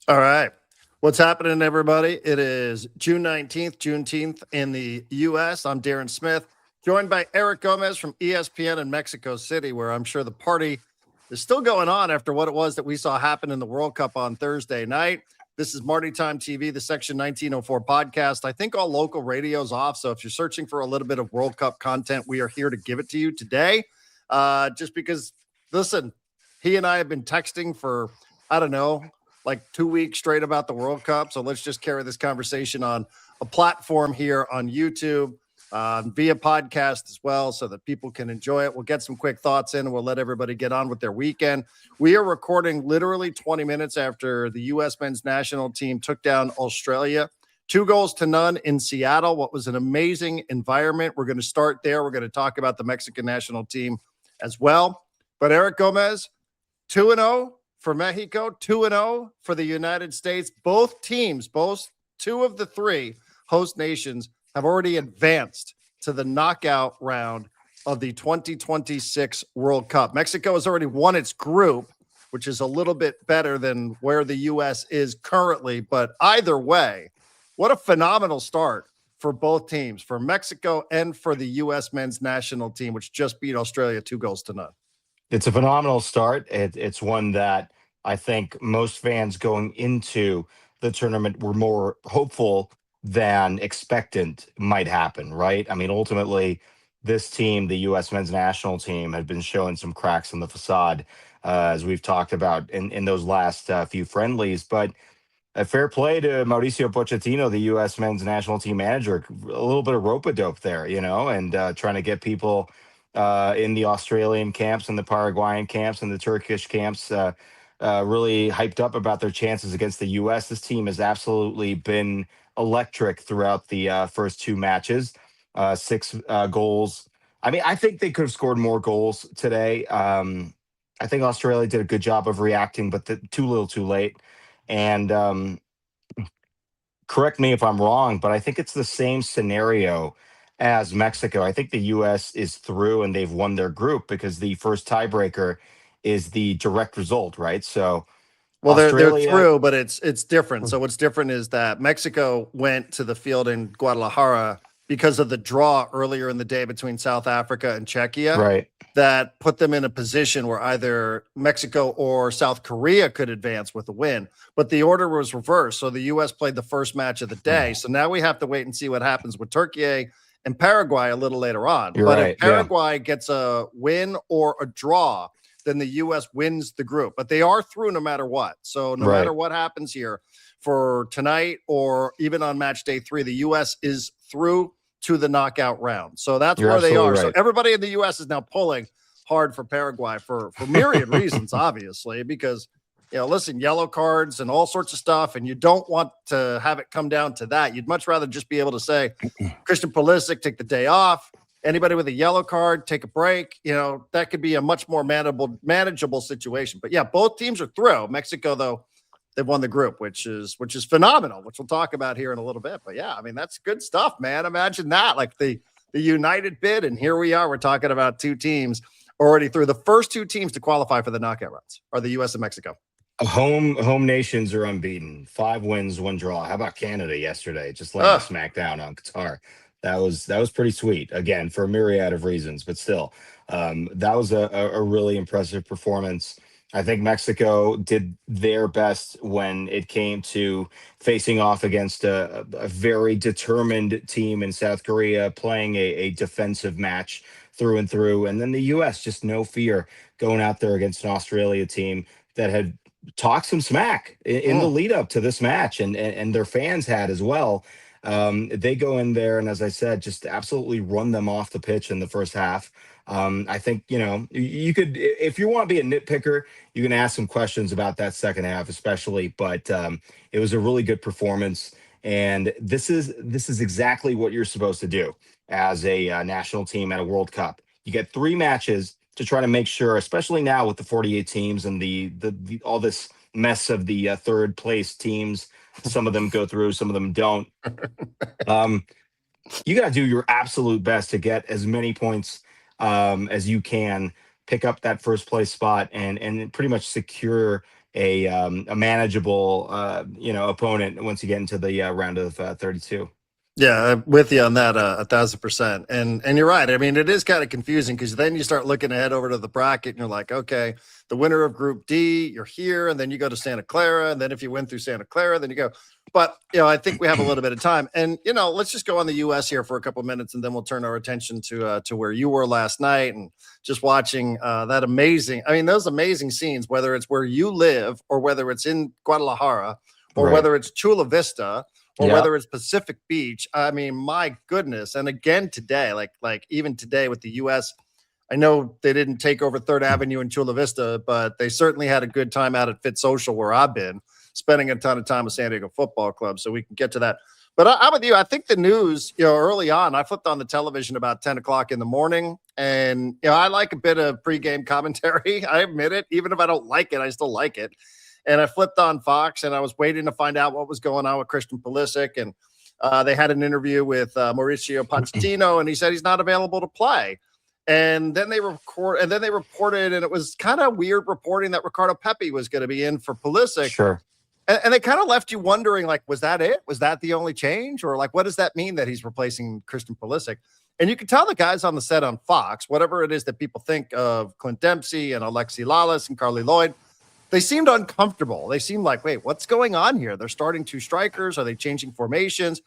All right. What's happening, everybody? It is June 19th, Juneteenth in the U.S. I'm Darren Smith, joined by Eric Gomez from ESPN in Mexico City, where I'm sure the party is still going on after what it was that we saw happen in the World Cup on Thursday night. This is Marty Time TV, the Section 1904 podcast. I think all local radio's off. So if you're searching for a little bit of World Cup content, we are here to give it to you today. Just because, listen, he and I have been texting for, I don't know, like 2 weeks straight about the World Cup. So let's just carry this conversation on a platform here on YouTube via podcast as well so that people can enjoy it. We'll get some quick thoughts in and we'll let everybody get on with their weekend. We are recording literally 20 minutes after the U.S. men's national team took down Australia. 2-0 in Seattle. What was an amazing environment. We're going to start there. We're going to talk about the Mexican national team as well. But Eric Gomez, 2-0 for Mexico, 2-0 for the United States. Both teams, both two of the three host nations, have already advanced to the knockout round of the 2026 World Cup. Mexico has already won its group, which is a little bit better than where the U.S. is currently. But either way, what a phenomenal start for both teams, for Mexico and for the U.S. men's national team, which just beat Australia 2-0. It's a phenomenal start. It's one that I think most fans going into the tournament were more hopeful than expectant might happen, right? I mean, ultimately, this team, the U.S. men's national team, had been showing some cracks in the facade, as we've talked about in those last few friendlies. But a fair play to Mauricio Pochettino, the U.S. men's national team manager. A little bit of rope-a-dope there, and trying to get people in the Australian camps and the Paraguayan camps and the Turkish camps really hyped up about their chances against the U.S. This team has absolutely been electric throughout the first two matches. Six goals. I mean, I think they could have scored more goals today. I think Australia did a good job of reacting, but too little too late. And correct me if I'm wrong, but I think it's the same scenario as Mexico. I think the U.S. is through and they've won their group because the first tiebreaker is the direct result, right? So Well, they're Australia, through, but it's different. So what's different is that Mexico went to the field in Guadalajara because of the draw earlier in the day between South Africa and Czechia right? that put them in a position where either Mexico or South Korea could advance with a win. But the order was reversed. So the US played the first match of the day. So now we have to wait and see what happens with Turkey and Paraguay a little later on. You're But if right. Yeah, Paraguay gets a win or a draw, then the U.S. wins the group. But they are through no matter what. So no matter right. what happens here for tonight or even on match day 3, the U.S. is through to the knockout round. So that's You're where they absolutely are. So right. everybody in the U.S. is now pulling hard for Paraguay for myriad reasons, obviously, because listen, yellow cards and all sorts of stuff, and you don't want to have it come down to that. You'd much rather just be able to say, Christian Pulisic, take the day off. Anybody with a yellow card, take a break. That could be a much more manageable situation. But yeah, both teams are through. Mexico, though, they've won the group, which is phenomenal, which we'll talk about here in a little bit. But yeah, I mean, that's good stuff, man. Imagine that, like the United bid, and here we are. We're talking about two teams already through. The first two teams to qualify for the knockout rounds are the U.S. and Mexico. Home nations are unbeaten. 5 wins, 1 draw. How about Canada yesterday? Just laying the Oh, smack down on Qatar. That was pretty sweet. Again, for a myriad of reasons, but still, that was a really impressive performance. I think Mexico did their best when it came to facing off against a very determined team in South Korea, playing a defensive match through and through. And then the U.S. just no fear going out there against an Australia team that had talked some smack in the mm. lead up to this match, and their fans had as well. They go in there and, as I said, just absolutely run them off the pitch in the first half. I think you could, if you want to be a nitpicker, you can ask some questions about that second half, especially. But it was a really good performance, and this is exactly what you're supposed to do as a national team at a World Cup. You get 3 matches to try to make sure, especially now with the 48 teams and the all this mess of the third place teams. Some of them go through, some of them don't. Um, you got to do your absolute best to get as many points as you can, pick up that first place spot, and pretty much secure a manageable opponent once you get into the round of 32. Yeah, I'm with you on that 1,000%. And you're right. I mean, it is kind of confusing because then you start looking ahead over to the bracket and you're like, okay, the winner of Group D, you're here, and then you go to Santa Clara, and then if you win through Santa Clara, then you go. But I think we have a little bit of time, and let's just go on the U.S. here for a couple of minutes, and then we'll turn our attention to where you were last night and just watching that amazing. I mean, those amazing scenes, whether it's where you live or whether it's in Guadalajara or Right. whether it's Chula Vista or Yeah. whether it's Pacific Beach. I mean, my goodness. And again today, like even today with the US, I know they didn't take over Third Avenue in Chula Vista, but they certainly had a good time out at Fit Social where I've been, spending a ton of time with San Diego Football Club. So we can get to that. But I'm with you. I think the news, early on, I flipped on the television about 10 o'clock in the morning. And, I like a bit of pregame commentary. I admit it. Even if I don't like it, I still like it. And I flipped on Fox and I was waiting to find out what was going on with Christian Pulisic. And they had an interview with Mauricio Pochettino, and he said he's not available to play. And then they reported, and it was kind of weird reporting that Ricardo Pepi was going to be in for Pulisic. Sure. And they kind of left you wondering, like, was that it? Was that the only change? Or like, what does that mean that he's replacing Christian Pulisic? And you can tell the guys on the set on Fox, whatever it is that people think of Clint Dempsey and Alexi Lalas and Carly Lloyd, they seemed uncomfortable. They seemed like, wait, what's going on here? They're starting two strikers. Are they changing formations?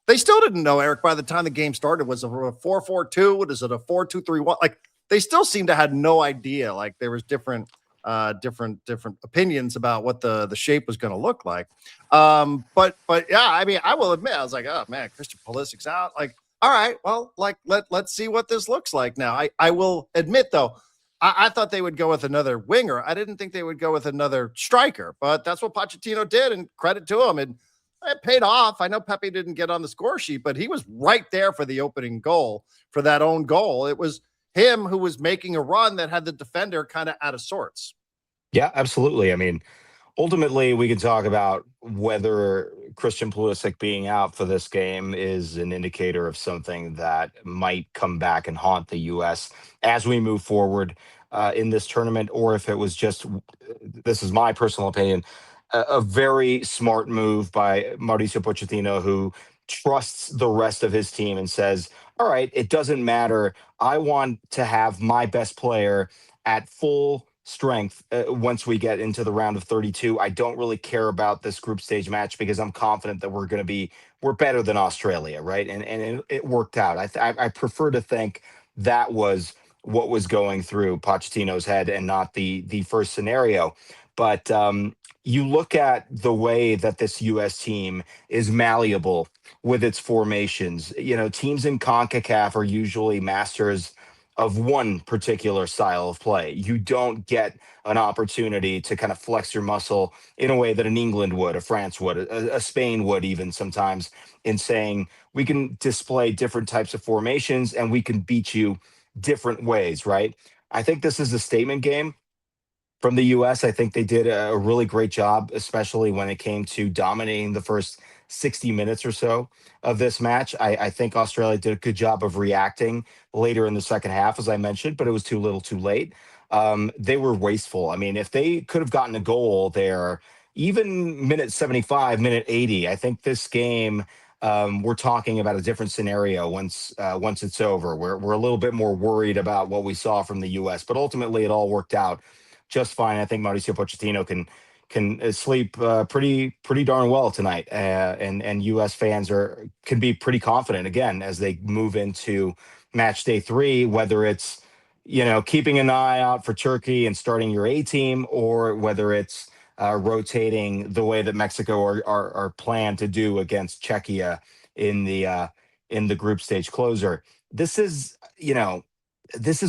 They still didn't know, Eric, by the time the game started. Was it a 4-4-2? What is it, a 4-2-3-1? Like, they still seemed to have no idea. Like, there was different opinions about what the shape was going to look like. But yeah, I mean, I will admit, I was like, oh man, Christian Pulisic's out. Like, all right, well, like let's see what this looks like now. I will admit though, I thought they would go with another winger. I didn't think they would go with another striker, but that's what Pochettino did, and credit to him. And it paid off. I know Pepe didn't get on the score sheet, but he was right there for the opening goal, for that own goal. It was him who was making a run that had the defender kind of out of sorts. Yeah, absolutely. I mean, ultimately, we can talk about whether Christian Pulisic being out for this game is an indicator of something that might come back and haunt the U.S. as we move forward in this tournament, or if it was just, this is my personal opinion, a very smart move by Mauricio Pochettino, who trusts the rest of his team and says, all right, it doesn't matter. I want to have my best player at full strength once we get into the round of 32. I don't really care about this group stage match because I'm confident that we're better than Australia, right? And it worked out. I prefer to think that was what was going through Pochettino's head and not the first scenario. But you look at the way that this U.S. team is malleable with its formations. Teams in CONCACAF are usually masters of one particular style of play. You don't get an opportunity to kind of flex your muscle in a way that an England would, a France would, a Spain would, even sometimes, in saying we can display different types of formations and we can beat you different ways, right? I think this is a statement game from the US. I think they did a really great job, especially when it came to dominating the first 60 minutes or so of this match. I think Australia did a good job of reacting later in the second half, as I mentioned, but it was too little too late. They were wasteful. I mean, if they could have gotten a goal there, even minute 75, minute 80, I think this game, we're talking about a different scenario once it's over. We're a little bit more worried about what we saw from the U.S., but ultimately it all worked out just fine. I think Mauricio Pochettino can sleep pretty darn well tonight, and U.S. fans can be pretty confident again as they move into match day 3. Whether it's keeping an eye out for Turkey and starting your A team, or whether it's rotating the way that Mexico are planned to do against Czechia in the group stage closer. This is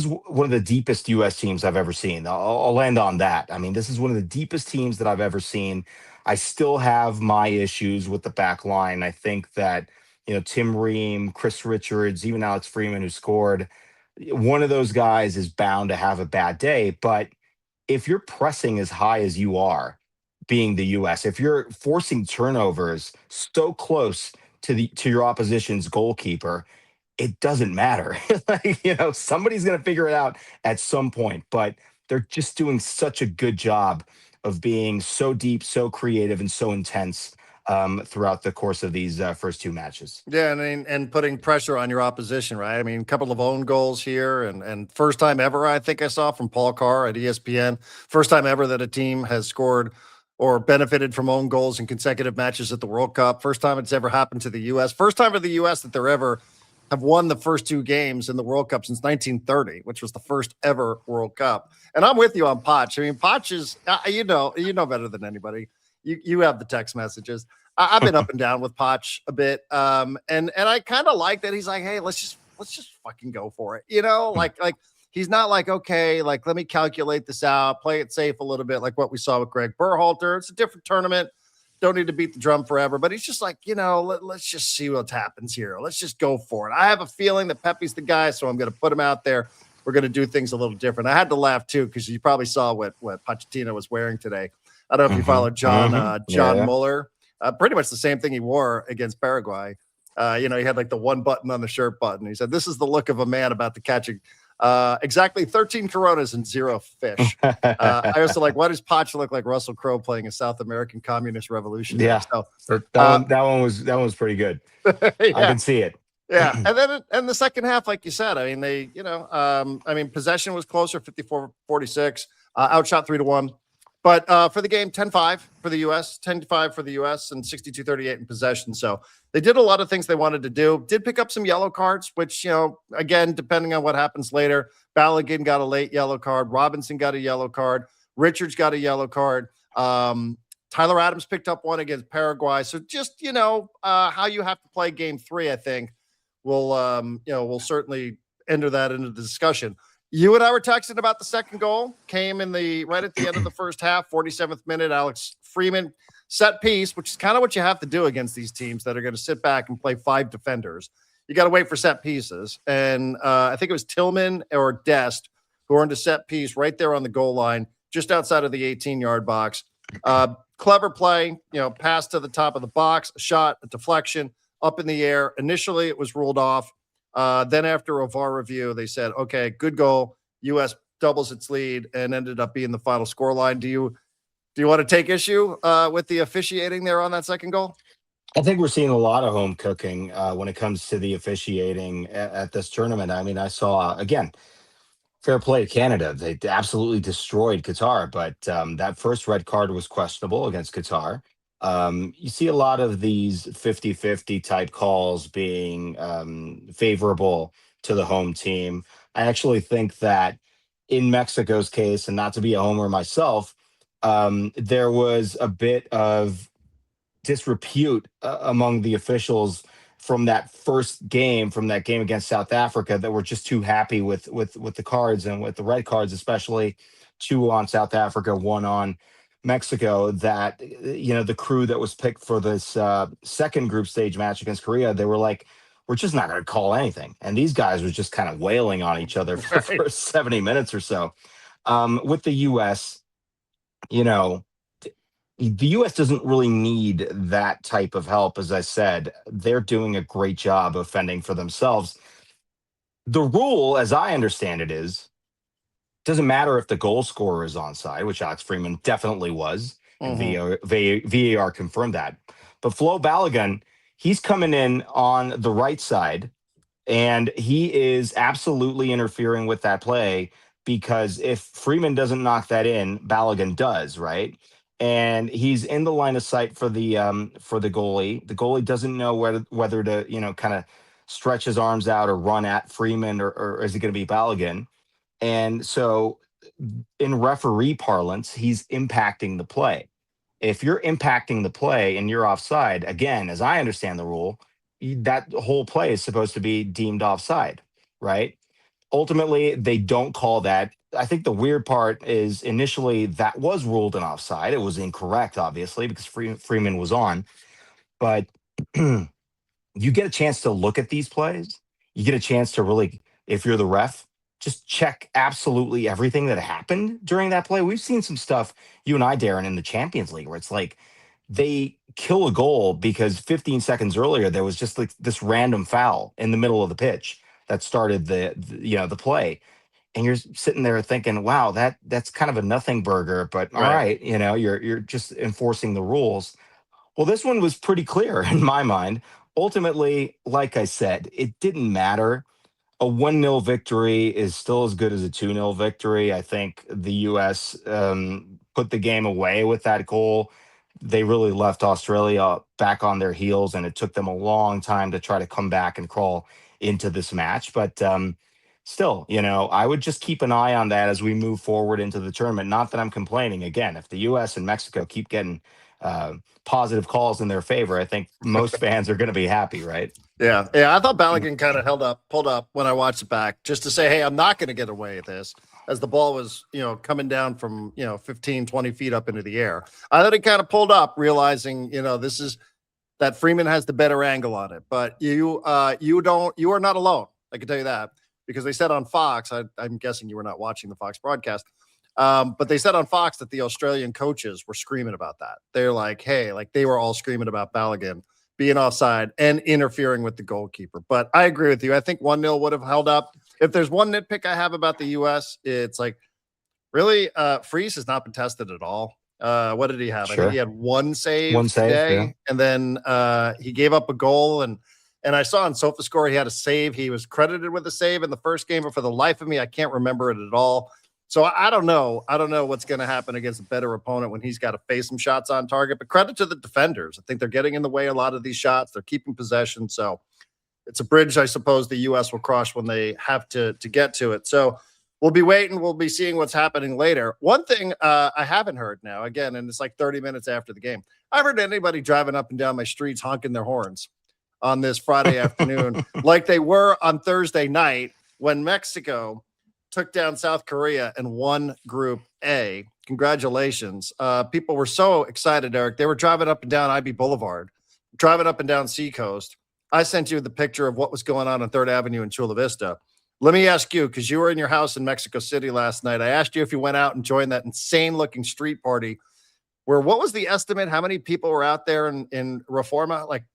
one of the deepest U.S. teams I've ever seen. I'll land on that. I mean, this is one of the deepest teams that I've ever seen. I still have my issues with the back line. I think that, Tim Ream, Chris Richards, even Alex Freeman, who scored, one of those guys is bound to have a bad day. But if you're pressing as high as you are, being the U.S., if you're forcing turnovers so close to your opposition's goalkeeper, it doesn't matter. Like, somebody's going to figure it out at some point, but they're just doing such a good job of being so deep, so creative, and so intense throughout the course of these first two matches. Yeah, and I mean, and putting pressure on your opposition, right? I mean, a couple of own goals here, and first time ever I think I saw from Paul Carr at ESPN. First time ever that a team has scored or benefited from own goals in consecutive matches at the World Cup. First time it's ever happened to the U.S. First time for the U.S. that they're ever have won the first two games in the World Cup since 1930, which was the first ever World Cup. And I'm with you on Potch. I mean, Potch is you know better than anybody. You have the text messages. I've been up and down with Potch a bit, and I kind of like that he's like, hey, let's just fucking go for it, like he's not like, okay, like let me calculate this out, play it safe a little bit, like what we saw with Greg Berhalter. It's a different tournament, don't need to beat the drum forever, but he's just like, let's just see what happens here. Let's just go for it. I have a feeling that Pepe's the guy, so I'm going to put him out there. We're going to do things a little different. I had to laugh too because you probably saw what Pochettino was wearing today. I don't know if you followed John Yeah. Mueller. Pretty much the same thing he wore against Paraguay. He had like the one button on the shirt button. He said, "This is the look of a man about to catch exactly 13 Coronas and 0 fish." I also like, why does Potch look like Russell Crowe playing a South American communist revolutionary? Yeah, So that one was pretty good. yeah. I can see it. Yeah, and then in the second half, like you said, I mean, possession was closer, 54-46, outshot 3-1. But for the game, 10-5 for the U.S., 10-5 for the U.S., and 62-38 in possession. So they did a lot of things they wanted to do. Did pick up some yellow cards, which, again, depending on what happens later, Balogun got a late yellow card. Robinson got a yellow card. Richards got a yellow card. Tyler Adams picked up one against Paraguay. So just, how you have to play game 3, I think, we'll certainly enter that into the discussion. You and I were texting about the second goal. Came right at the end of the first half, 47th minute. Alex Freeman set piece, which is kind of what you have to do against these teams that are going to sit back and play 5 defenders. You got to wait for set pieces, and I think it was Tillman or Dest who earned a set piece right there on the goal line, just outside of the 18-yard box. Clever play, pass to the top of the box, a shot, a deflection, up in the air. Initially, it was ruled off. Then after a VAR review, they said, okay, good goal. U.S. doubles its lead and ended up being the final scoreline. Do you want to take issue with the officiating there on that second goal? I think we're seeing a lot of home cooking when it comes to the officiating at this tournament. I mean, I saw, again, fair play to Canada. They absolutely destroyed Qatar, but that first red card was questionable against Qatar. You see a lot of these 50-50 type calls being favorable to the home team. I actually think that in Mexico's case, and not to be a homer myself, there was a bit of disrepute among the officials from that game against South Africa, that were just too happy with the cards, and with the red cards, especially 2 on South Africa, 1 on Mexico, that the crew that was picked for this second group stage match against Korea, they were like, we're just not going to call anything. And these guys were just kind of wailing on each other for the first 70 minutes or so. With the US, the U.S. doesn't really need that type of help. As I said, they're doing a great job of fending for themselves. The rule, as I understand it, doesn't matter if the goal scorer is onside, which Alex Freeman definitely was, and VAR confirmed that. But Flo Balogun, he's coming in on the right side, and he is absolutely interfering with that play, because if Freeman doesn't knock that in, Balogun does, right? And he's in the line of sight for the goalie. The goalie doesn't know whether to kind of stretch his arms out or run at Freeman, or is it going to be Balogun? And so, in referee parlance, he's impacting the play. If you're impacting the play and you're offside, again, as I understand the rule, that whole play is supposed to be deemed offside, right? Ultimately, they don't call that. I think the weird part is, initially that was ruled an offside. It was incorrect, obviously, because Freeman was on. But you get a chance to look at these plays. You get a chance to really, if you're the ref, just check absolutely everything that happened during that play. We've seen some stuff, you and I, Darren, in the Champions League, where it's like they kill a goal because 15 seconds earlier there was just like this random foul in the middle of the pitch that started the play. and you're sitting there thinking, wow, that's kind of a nothing burger, but all Right. right, you're just enforcing the rules. Well, this one was pretty clear in my mind. Ultimately, like I said, it didn't matter. A 1-0 victory is still as good as a 2-0 victory. I think the US put the game away with that goal. They really left Australia back on their heels, and it took them a long time to try to come back and crawl into this match. But still, I would just keep an eye on that as we move forward into the tournament. Not that I'm complaining. Again, if the US and Mexico keep getting uh, positive calls in their favor, I think most fans are going to be happy, right? Yeah. Yeah. I thought Balogun kind of pulled up when I watched it back just to say, hey, I'm not going to get away with this as the ball was, coming down from, 15, 20 feet up into the air. I thought he kind of pulled up, realizing, this is that Freeman has the better angle on it. But you are not alone. I can tell you that because they said on Fox, I'm guessing you were not watching the Fox broadcast. But they said on Fox that the Australian coaches were screaming about that. They're like, hey, like they were all screaming about Balogun being offside and interfering with the goalkeeper. But I agree with you. I think 1-0 would have held up. If there's one nitpick I have about the US, it's like really Freeze has not been tested at all. What did he have? I think he Sure. had one One save save, yeah. today, and then he gave up a goal. And I saw on SofaScore he had a save. He was credited with a save in the first game, but for the life of me, I can't remember it at all. So I don't know. I don't know what's going to happen against a better opponent when he's got to face some shots on target. But credit to the defenders. I think they're getting in the way a lot of these shots. They're keeping possession. So it's a bridge, I suppose, the U.S. will cross when they have to get to it. So we'll be waiting. We'll be seeing what's happening later. One thing I haven't heard now, again, and it's like 30 minutes after the game, I haven't heard anybody driving up and down my streets honking their horns on this Friday afternoon like they were on Thursday night when Mexico took down South Korea and won Group A. Congratulations. People were so excited, Eric. They were driving up and down IB Boulevard, driving up and down Seacoast. I sent you the picture of what was going on 3rd Avenue in Chula Vista. Let me ask you, because you were in your house in Mexico City last night. I asked you if you went out and joined that insane looking street party where what was the estimate? How many people were out there in Reforma? Like,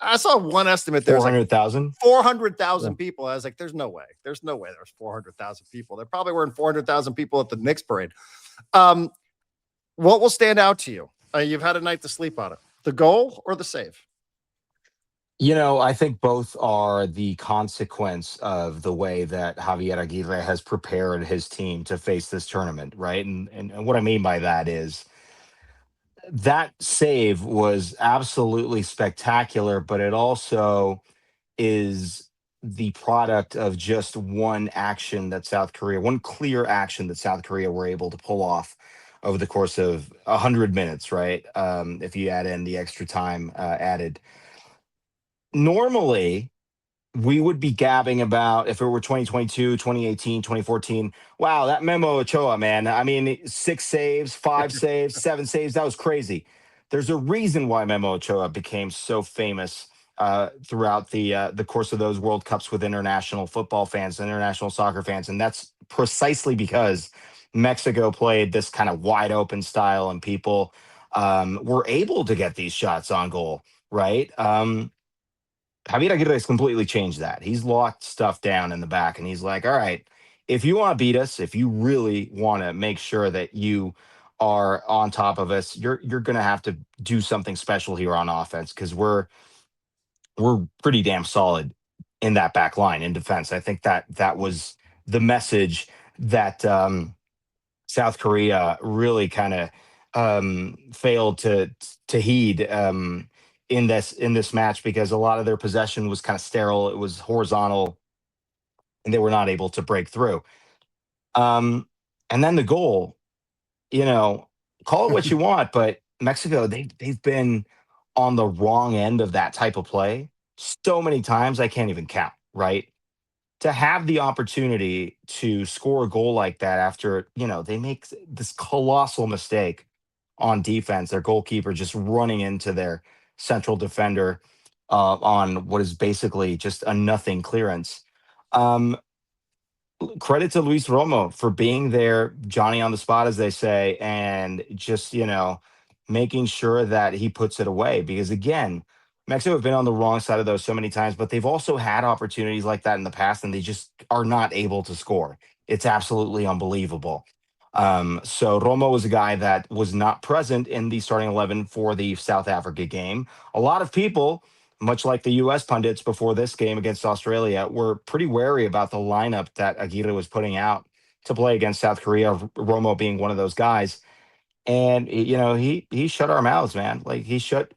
I saw one estimate. There's like 400,000. 400,000 people. I was like, there's no way. There's no way there's 400,000 people. There probably weren't 400,000 people at the Knicks parade. What will stand out to you? You've had a night to sleep on it. The goal or the save? I think both are the consequence of the way that Javier Aguirre has prepared his team to face this tournament, right? And what I mean by that is that save was absolutely spectacular, but it also is the product of just one action that South Korea, one clear action that South Korea were able to pull off over the course of 100 minutes, right? If you add in the extra time added. Normally, we would be gabbing about if it were 2022, 2018, 2014. Wow, that Memo Ochoa, man. I mean, 6 saves, 5 saves, 7 saves. That was crazy. There's a reason why Memo Ochoa became so famous throughout the course of those World Cups with international football fans, international soccer fans, and that's precisely because Mexico played this kind of wide open style, and people were able to get these shots on goal, right? Javier Aguirre has completely changed that. He's locked stuff down in the back, and he's like, all right, if you want to beat us, if you really want to make sure that you are on top of us, you're going to have to do something special here on offense because we're pretty damn solid in that back line in defense. I think that was the message that South Korea really kind of failed to heed in this match because a lot of their possession was kind of sterile. It was horizontal, and they were not able to break through. Um, and then the goal, you know, call it what you want, but Mexico they've been on the wrong end of that type of play so many times I can't even count. Right, to have the opportunity to score a goal like that after they make this colossal mistake on defense, their goalkeeper just running into their central defender on what is basically just a nothing clearance. Um, Credit to Luis Romo for being there, Johnny on the spot, as they say, and just making sure that he puts it away. Because again, Mexico have been on the wrong side of those so many times, but they've also had opportunities like that in the past, and they just are not able to score. It's absolutely unbelievable. So Romo was a guy that was not present in the starting 11 for the South Africa game. A lot of people, much like the U.S. pundits before this game against Australia, were pretty wary about the lineup that Aguirre was putting out to play against South Korea, Romo being one of those guys. And he shut our mouths, man. Like he shut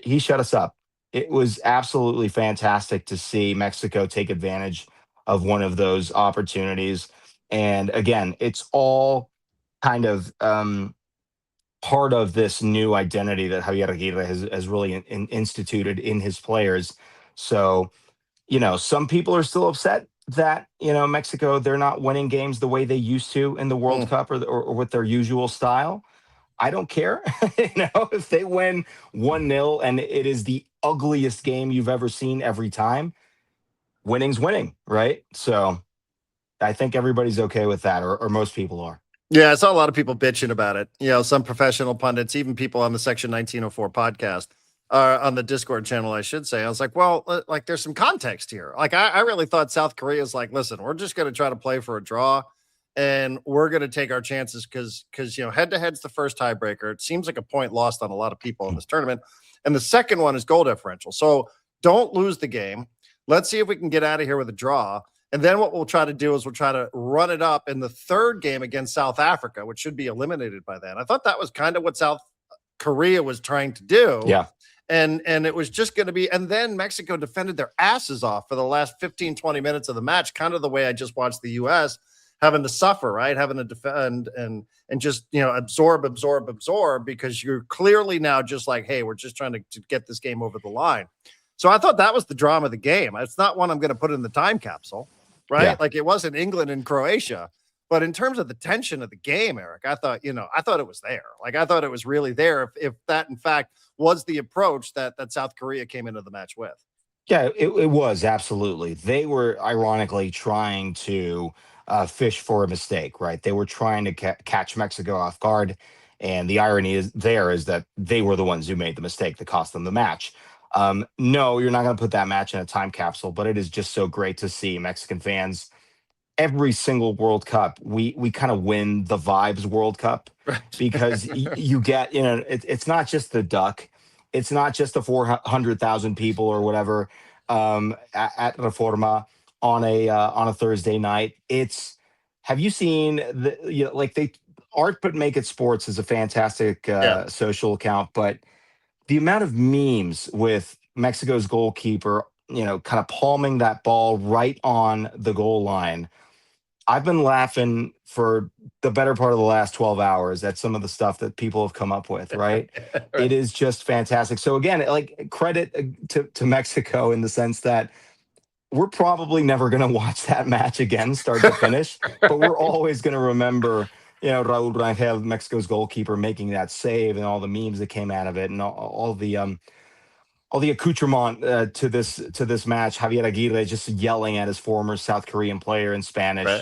us up. It was absolutely fantastic to see Mexico take advantage of one of those opportunities. And again, it's all kind of part of this new identity that Javier Aguirre has really instituted in his players. So, some people are still upset that, Mexico, they're not winning games the way they used to in the World Mm. Cup or with their usual style. I don't care. If they win 1-0 and it is the ugliest game you've ever seen every time, winning's winning, right? So I think everybody's okay with that, or most people are. Yeah, I saw a lot of people bitching about it. Some professional pundits, even people on the Section 1904 podcast, on the Discord channel, I should say. I was like, well, like there's some context here. Like I really thought South Korea is like, listen, we're just going to try to play for a draw, and we're going to take our chances because head to head's the first tiebreaker. It seems like a point lost on a lot of people in this tournament, and the second one is goal differential. So don't lose the game. Let's see if we can get out of here with a draw. And then what we'll try to do is we'll try to run it up in the third game against South Africa, which should be eliminated by then. I thought that was kind of what South Korea was trying to do. Yeah. And it was just going to be, and then Mexico defended their asses off for the last 15, 20 minutes of the match, kind of the way I just watched the US having to suffer, right? Having to defend and just, absorb, because you're clearly now just like, hey, we're just trying to get this game over the line. So I thought that was the drama of the game. It's not one I'm going to put in the time capsule. Right? Yeah. Like it wasn't England and Croatia. But in terms of the tension of the game, Eric, I thought it was there. Like I thought it was really there if that in fact was the approach that South Korea came into the match with. Yeah, it was absolutely. They were ironically trying to fish for a mistake, right? They were trying to catch Mexico off guard. And the irony is that they were the ones who made the mistake that cost them the match. No, you're not going to put that match in a time capsule, but it is just so great to see Mexican fans every single World Cup. We kind of win the vibes World Cup Right. because you get, it's not just the duck. It's not just the 400,000 people or whatever at Reforma on a Thursday night. Have you seen like they Art But Make It Sports is a fantastic Yeah. social account, but the amount of memes with Mexico's goalkeeper, kind of palming that ball right on the goal line. I've been laughing for the better part of the last 12 hours at some of the stuff that people have come up with, right? Right. It is just fantastic. So again, like credit to Mexico in the sense that we're probably never going to watch that match again, start to finish, but we're always going to remember, Raul Rangel, Mexico's goalkeeper, making that save and all the memes that came out of it and all the accoutrement to this match. Javier Aguirre just yelling at his former South Korean player in Spanish,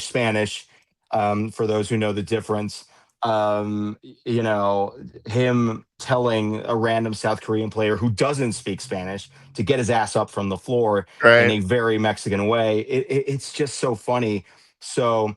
Spanish. For those who know the difference, him telling a random South Korean player who doesn't speak Spanish to get his ass up from the floor in a very Mexican way. It's just so funny. So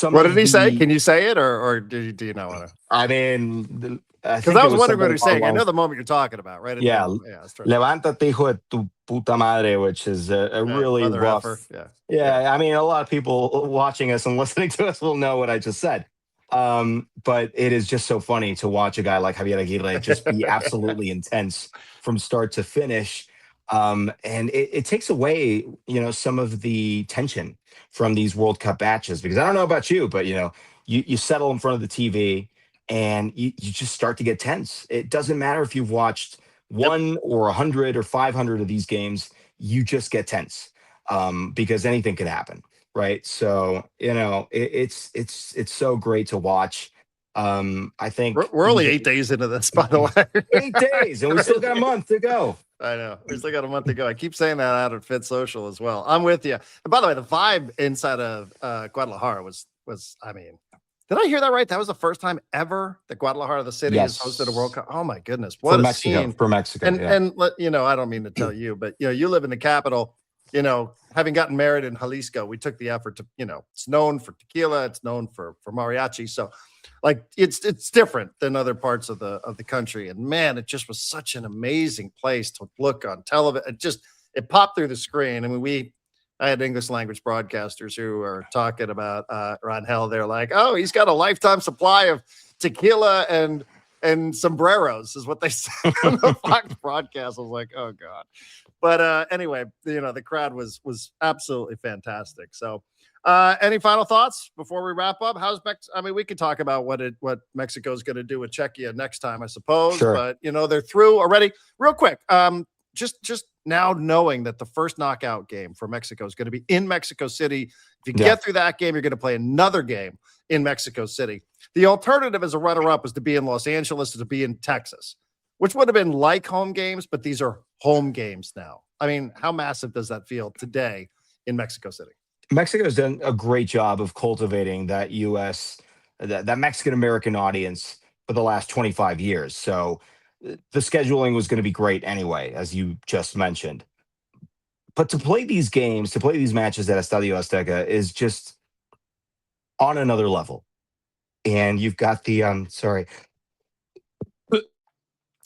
What did he say? Can you say it, or do you not want to? I mean, I Because think I it was was wondering what something he's saying. I along. know the moment you're talking about, right? Yeah, Let's try. Levántate, hijo de tu puta madre, which is a really Mother rough. effer. Yeah, I mean, a lot of people watching us and listening to us will know what I just said. But it is just so funny to watch a guy like Javier Aguirre just be absolutely intense from start to finish. And it takes away, some of the tension from these World Cup matches, because I don't know about you, but you settle in front of the TV and you just start to get tense. It doesn't matter if you've watched one or 100 or 500 of these games, you just get tense because anything could happen. Right. So, it's so great to watch. I think We're only 8 days into this, by the way. 8 days, and we still got a month to go. I know. We still got a month to go. I keep saying that out at Fit Social as well. I'm with you. And by the way, the vibe inside of Guadalajara was, I mean, did I hear that right? That was the first time ever that Guadalajara, the city, has hosted a World Cup. Oh my goodness. What for a Mexico, scene. For Mexico. And I don't mean to tell you, but you live in the capital. having gotten married in Jalisco, we took the effort to, it's known for tequila, it's known for mariachi. So like it's different than other parts of the country. And man, it just was such an amazing place to look on television. It popped through the screen. I mean, I had English language broadcasters who are talking about Rangel. They're like, oh, he's got a lifetime supply of tequila and sombreros, is what they said on the Fox broadcast. I was like, oh God. But anyway, the crowd was absolutely fantastic. So any final thoughts before we wrap up? I mean, we could talk about what Mexico is going to do with Czechia next time, I suppose. Sure. But they're through already. Real quick, just now knowing that the first knockout game for Mexico is going to be in Mexico City. If you get through that game, you're going to play another game in Mexico City. The alternative as a runner-up is to be in Los Angeles, to be in Texas, which would have been like home games, but these are home games now. I mean, how massive does that feel today in Mexico City? Mexico's done a great job of cultivating that that Mexican-American audience for the last 25 years. So the scheduling was going to be great anyway, as you just mentioned. But to play these games, to play these matches at Estadio Azteca is just on another level. And you've got the sorry.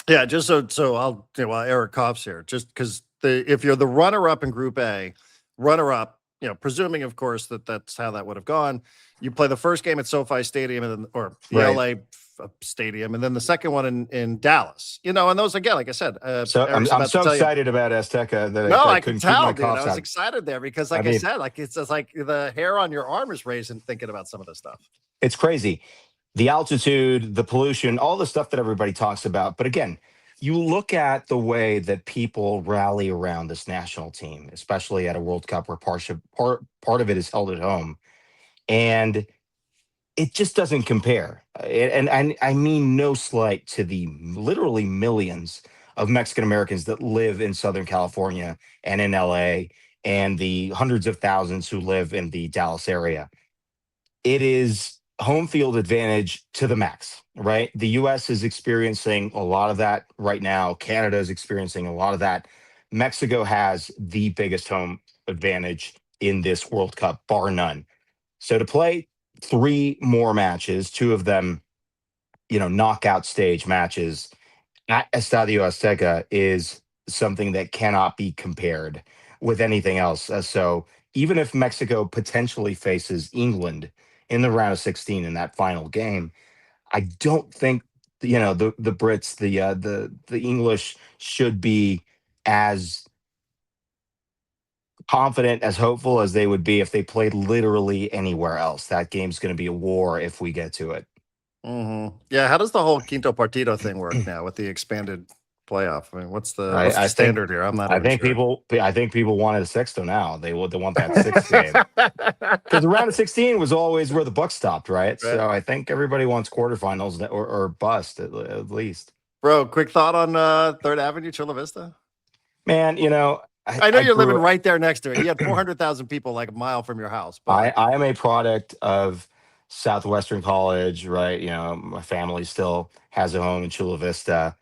Yeah, just so I'll while Eric coughs here, just because if you're the runner-up in Group A, runner-up, presuming of course that's how that would have gone, you play the first game at SoFi Stadium or the Right. LA Stadium, and then the second one in Dallas. And those again, like I said, So Eric's I'm about to so tell you. excited about Azteca that No, I I can couldn't keep tell, my dude. I coughs was out. excited there because, like I I mean, said, like it's just like the hair on your arm is raising thinking about some of this stuff. it's crazy. The altitude, the pollution, all the stuff that everybody talks about. But again, you look at the way that people rally around this national team, especially at a World Cup where part of it is held at home, and it just doesn't compare. And I mean no slight to the literally millions of Mexican Americans that live in Southern California and in LA, and the hundreds of thousands who live in the Dallas area. It is home field advantage to the max, right? The US is experiencing a lot of that right now. Canada is experiencing a lot of that. Mexico has the biggest home advantage in this World Cup, bar none. So to play three more matches, two of them, knockout stage matches at Estadio Azteca is something that cannot be compared with anything else. So even if Mexico potentially faces England in the round of 16 in that final game, I don't think the Brits, the English should be as confident, as hopeful as they would be if they played literally anywhere else. That game's going to be a war if we get to it. Mm-hmm. Yeah, how does the whole quinto partido thing work now with the expanded playoff? I mean, what's the I, I think standard here? I'm not I even think sure. people wanted a sexto now. They want that sixth game because the round of 16 was always where the buck stopped, right? Right. So I think everybody wants quarterfinals or bust at least. Bro, quick thought on Third Avenue, Chula Vista. Man, I know I you're living grew right there next to it. You had 400,000 people like a mile from your house, I but I am a product of Southwestern College, right? My family still has a home in Chula Vista.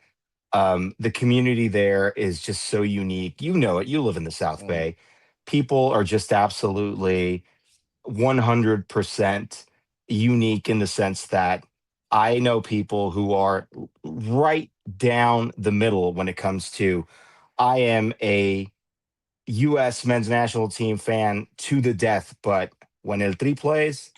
The community there is just so unique. You know it. You live in the South mm, Bay. People are just absolutely 100% unique in the sense that I know people who are right down the middle when it comes to I am a US men's national team fan to the death, but when El Tri plays,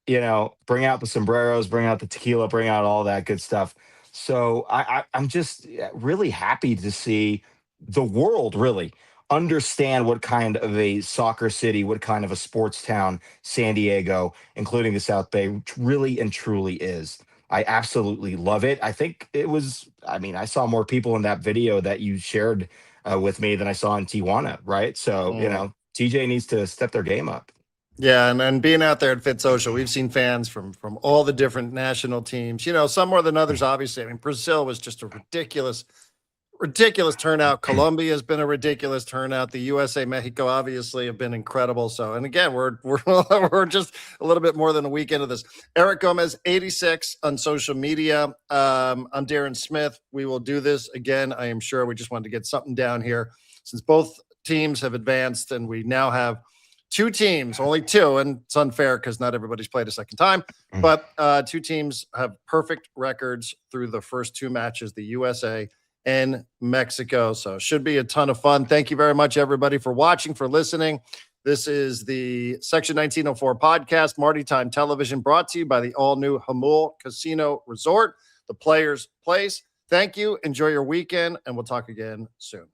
bring out the sombreros, bring out the tequila, bring out all that good stuff. So I'm just really happy to see the world really understand what kind of a soccer city, what kind of a sports town San Diego, including the South Bay, really and truly is. I absolutely love it. I think I mean, I saw more people in that video that you shared with me than I saw in Tijuana, right? So, mm. TJ needs to step their game up. Yeah, and being out there at Fit Social, we've seen fans from all the different national teams. Some more than others, obviously. I mean, Brazil was just a ridiculous turnout. Colombia has been a ridiculous turnout. The USA, Mexico, obviously, have been incredible. So, and again, we're we're just a little bit more than a week into this. Eric Gomez, 86 on social media. I'm Darren Smith. We will do this again. I am sure. We just wanted to get something down here since both teams have advanced, and we now have 2 teams, only 2, and it's unfair because not everybody's played a second time, but 2 teams have perfect records through the first 2 matches, the USA and Mexico. So should be a ton of fun. Thank you very much, everybody, for watching, for listening. This is the Section 1904 podcast, Marty Time Television, brought to you by the all-new Hamul Casino Resort, the Players Place. Thank you. Enjoy your weekend, and we'll talk again soon.